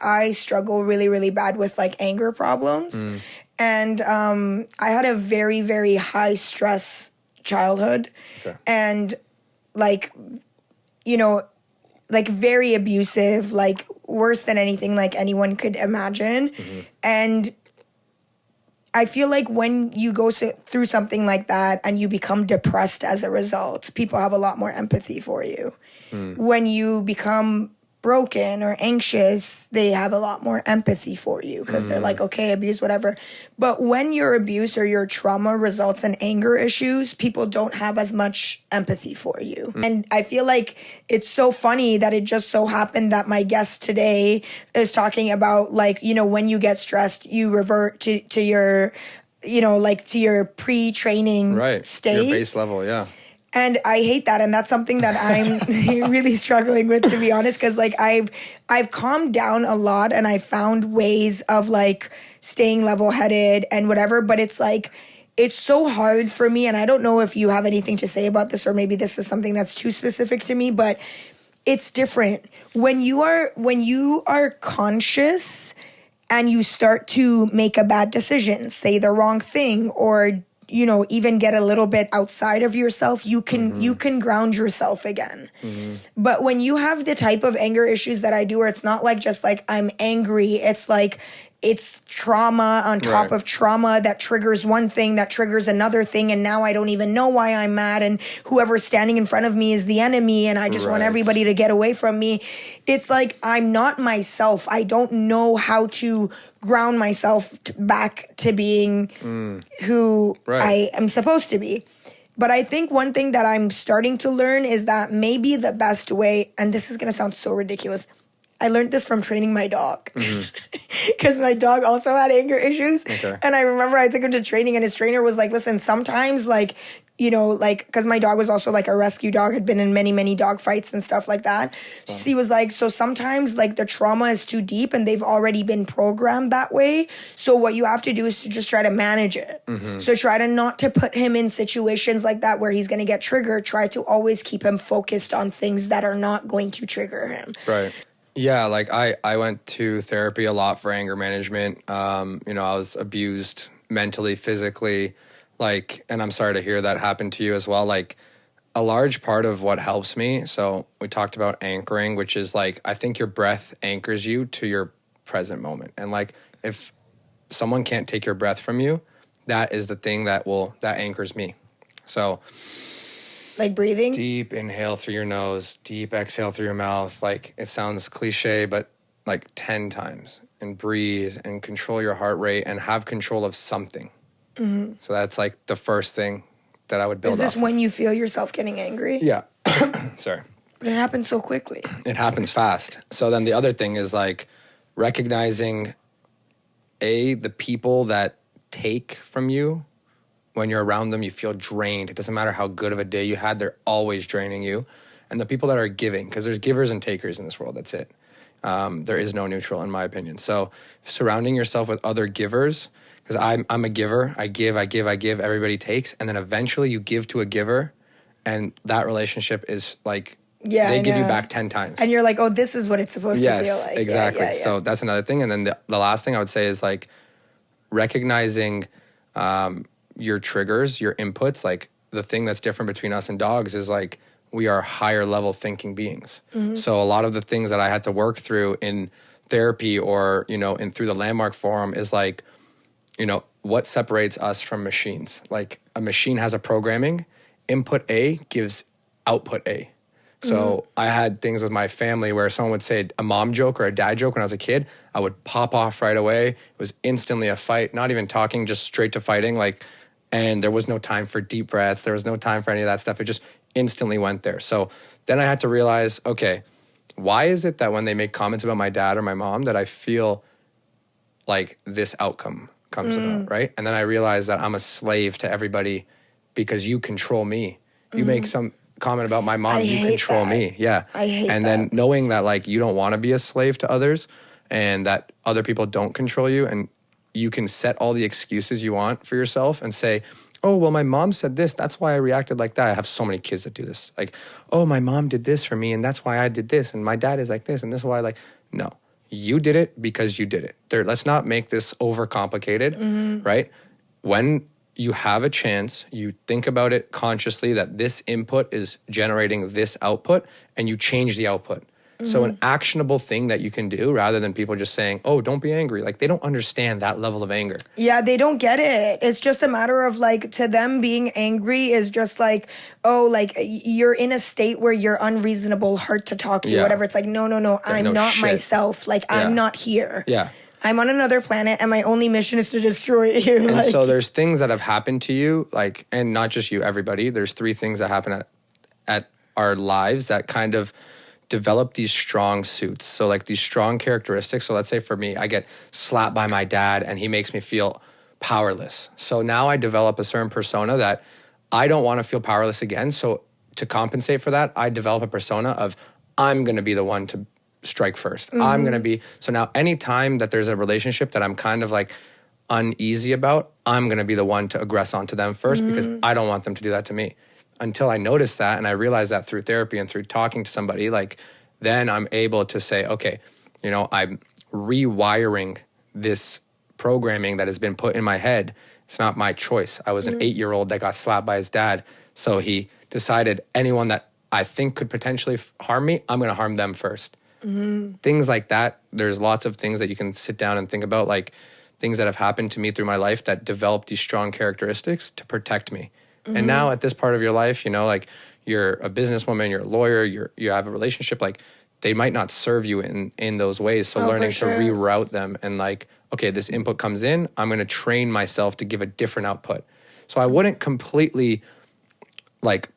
I struggle really, really bad with like anger problems. And I had a very, very high stress childhood. Okay. And like, you know, like very abusive, like worse than anything like anyone could imagine. And I feel like when you go through something like that and you become depressed as a result, people have a lot more empathy for you. When you become broken or anxious, they have a lot more empathy for you because they're like, okay, abuse, whatever. But when your abuse or your trauma results in anger issues, people don't have as much empathy for you. And I feel like it's so funny that it just so happened that my guest today is talking about, like, you know, when you get stressed, you revert to your, you know, like to your pre-training state. Your base level, yeah. And I hate that, and that's something that I'm really struggling with, to be honest, because like I've calmed down a lot, and I found ways of like staying level-headed and whatever. But it's like it's so hard for me, and I don't know if you have anything to say about this, or maybe this is something that's too specific to me, but it's different when you are conscious and you start to make a bad decision, say the wrong thing, or you know, even get a little bit outside of yourself, you can ground yourself again. But when you have the type of anger issues that I do, where it's not like just like I'm angry, it's like it's trauma on top of trauma that triggers one thing, that triggers another thing, and now I don't even know why I'm mad, and whoever's standing in front of me is the enemy, and I just want everybody to get away from me. It's like I'm not myself. I don't know how to ground myself back to being who I am supposed to be. But I think one thing that I'm starting to learn is that maybe the best way, and this is going to sound so ridiculous, I learned this from training my dog. Because my dog also had anger issues. And I remember I took him to training, and his trainer was like, listen, sometimes like, you know, like, because my dog was also like a rescue dog, had been in many, many dog fights and stuff like that. She was like, so sometimes like the trauma is too deep and they've already been programmed that way. So what you have to do is to just try to manage it. So try to not to put him in situations like that where he's going to get triggered. Try to always keep him focused on things that are not going to trigger him. Yeah, like I went to therapy a lot for anger management. You know, I was abused mentally, physically, like, and I'm sorry to hear that happened to you as well. Like, a large part of what helps me, so we talked about anchoring, which is like, I think your breath anchors you to your present moment. And like, if someone can't take your breath from you, that is the thing that anchors me. So like breathing? Deep inhale through your nose, deep exhale through your mouth. Like, it sounds cliche, but like 10 times. And breathe and control your heart rate and have control of something. So that's like the first thing that I would build. Is this when you feel yourself getting angry? Yeah. Sorry. But it happens so quickly. It happens fast. So then the other thing is like recognizing the people that take from you. When you're around them, you feel drained. It doesn't matter how good of a day you had, they're always draining you. And the people that are giving, because there's givers and takers in this world, that's it. There is no neutral, in my opinion. So surrounding yourself with other givers, because I'm a giver. I give, everybody takes. And then eventually you give to a giver, and that relationship is like, they give you back 10 times. And you're like, oh, this is what it's supposed to feel like. Exactly. Yeah. So that's another thing. And then the last thing I would say is like recognizing your triggers, your inputs. Like, the thing that's different between us and dogs is like, we are higher level thinking beings. So a lot of the things that I had to work through in therapy or, you know, through the Landmark Forum is like, you know, what separates us from machines? Like, a machine has a programming, input A gives output A. So I had things with my family where someone would say a mom joke or a dad joke when I was a kid, I would pop off right away. It was instantly a fight, not even talking, just straight to fighting. Like, and there was no time for deep breaths. There was no time for any of that stuff. It just instantly went there. So then I had to realize, okay, why is it that when they make comments about my dad or my mom that I feel like this outcome comes about, right? And then I realized that I'm a slave to everybody because you control me. You make some comment about my mom, you control me. Yeah. I hate that. And then knowing that like you don't want to be a slave to others and that other people don't control you, and you can set all the excuses you want for yourself and say, oh, well, my mom said this, that's why I reacted like that. I have so many kids that do this. Like, oh, my mom did this for me and that's why I did this, and my dad is like this and this is why, like, no. you did it because you did it. Let's not make this overcomplicated, right? When you have a chance, you think about it consciously that this input is generating this output, and you change the output. So an actionable thing that you can do, rather than people just saying, oh, don't be angry. Like, they don't understand that level of anger. Yeah, they don't get it. It's just a matter of, like, to them, being angry is just like, oh, like, you're in a state where you're unreasonable, hard to talk to, whatever. It's like, no, I'm not myself. Like, I'm not here. Yeah. I'm on another planet, and my only mission is to destroy you. And like, so there's things that have happened to you, like, and not just you, everybody. There's 3 things that happen at our lives that kind of develop these strong suits. So, like, these strong characteristics. So let's say for me, I get slapped by my dad and he makes me feel powerless. So now I develop a certain persona that I don't want to feel powerless again. So to compensate for that, I develop a persona of, I'm going to be the one to strike first. I'm going to be, so now anytime that there's a relationship that I'm kind of like uneasy about, I'm going to be the one to aggress onto them first, because I don't want them to do that to me. Until I notice that, and I realize that through therapy and through talking to somebody, like, then I'm able to say, okay, you know, I'm rewiring this programming that has been put in my head. It's not my choice. I was an 8-year-old that got slapped by his dad. So he decided anyone that I think could potentially harm me, I'm going to harm them first. Things like that. There's lots of things that you can sit down and think about, like things that have happened to me through my life that developed these strong characteristics to protect me. And now at this part of your life, you know, like, you're a businesswoman, you're a lawyer, you have a relationship, like, they might not serve you in those ways. So learning to reroute them and, like, okay, this input comes in, I'm going to train myself to give a different output. So I wouldn't completely, like,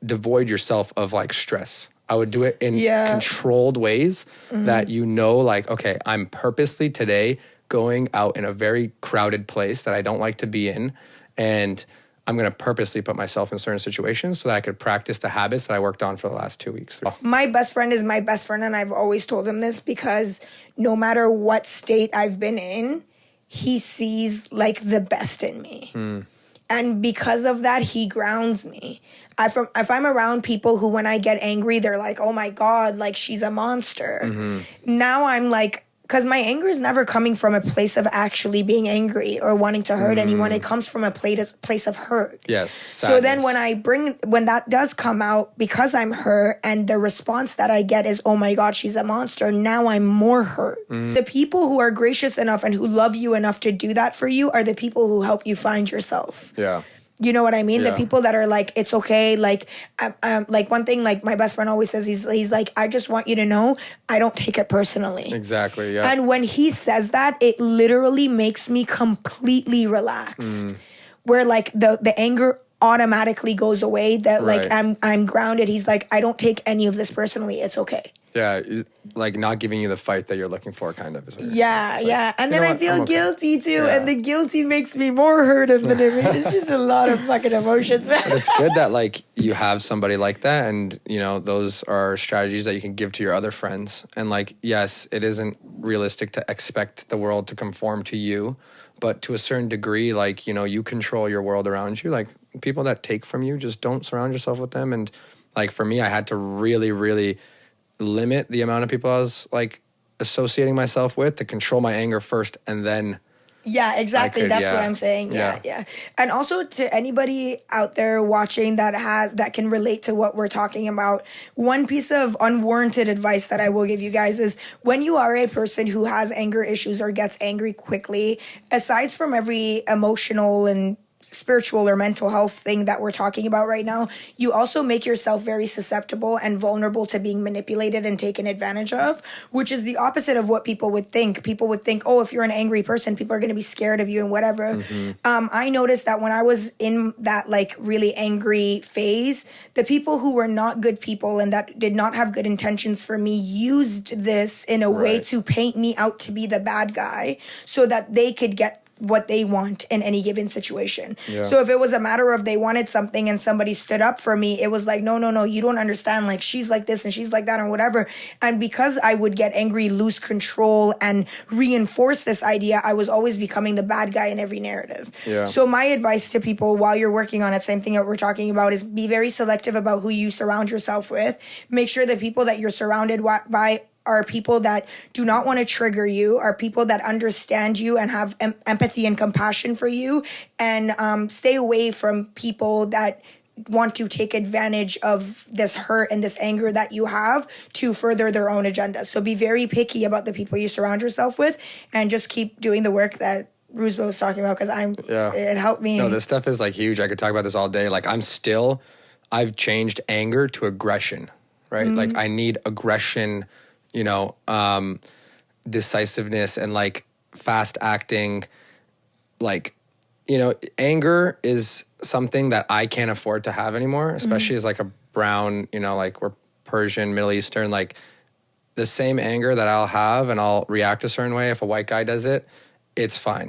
devoid yourself of, like, stress. I would do it in controlled ways that, you know, like, okay, I'm purposely today going out in a very crowded place that I don't like to be in, and I'm going to purposely put myself in certain situations so that I could practice the habits that I worked on for the last 2 weeks. My best friend is my best friend, and I've always told him this, because no matter what state I've been in, he sees, like, the best in me. And because of that, he grounds me. If I'm around people who, when I get angry, they're like, oh my God, like, she's a monster. Now I'm like, because my anger is never coming from a place of actually being angry or wanting to hurt anyone. It comes from a place of hurt. Yes. Sadness. So then when that does come out, because I'm hurt, and the response that I get is, oh my God, she's a monster, now I'm more hurt. The people who are gracious enough and who love you enough to do that for you are the people who help you find yourself. Yeah. You know what I mean? The people that are like, it's okay. Like, like, one thing, like, my best friend always says, he's like, I just want you to know, I don't take it personally. Exactly, yeah. And when he says that, it literally makes me completely relaxed. Where, like, the anger automatically goes away, that, like, I'm grounded. He's like, I don't take any of this personally. It's okay. Yeah, like, not giving you the fight that you're looking for, kind of. Yeah. And then I feel guilty, too. And the guilty makes me more hurt. And then it's just a lot of fucking emotions, man. But it's good that, like, you have somebody like that. And, you know, those are strategies that you can give to your other friends. And, like, yes, it isn't realistic to expect the world to conform to you. But to a certain degree, like, you know, you control your world around you. Like, people that take from you, just don't surround yourself with them. And, like, for me, I had to really, really limit the amount of people I was, like, associating myself with, to control my anger first, and then exactly. That's what I'm saying. Yeah. And also, to anybody out there watching that can relate to what we're talking about, one piece of unwarranted advice that I will give you guys is, when you are a person who has anger issues or gets angry quickly, aside from every emotional and spiritual or mental health thing that we're talking about right now, you also make yourself very susceptible and vulnerable to being manipulated and taken advantage of, which is the opposite of what people would think. People would think, oh, if you're an angry person, people are going to be scared of you and whatever. I noticed that when I was in that, like, really angry phase, the people who were not good people and that did not have good intentions for me used this in a way to paint me out to be the bad guy, so that they could get what they want in any given situation. So if it was a matter of they wanted something and somebody stood up for me, it was like, no, you don't understand. Like, she's like this and she's like that and whatever. And because I would get angry, lose control, and reinforce this idea, I was always becoming the bad guy in every narrative. So my advice to people while you're working on it, same thing that we're talking about, is be very selective about who you surround yourself with. Make sure the people that you're surrounded by are people that do not want to trigger you, are people that understand you and have empathy and compassion for you, and stay away from people that want to take advantage of this hurt and this anger that you have to further their own agenda. So be very picky about the people you surround yourself with, and just keep doing the work that Rouzbeh was talking about, because it helped me. No, this stuff is like huge. I could talk about this all day. Like I've changed anger to aggression, right? Like I need aggression, decisiveness and like fast acting. Like, anger is something that I can't afford to have anymore, especially as like a brown, like we're Persian, Middle Eastern, like the same anger that I'll have and I'll react a certain way if a white guy does it, it's fine.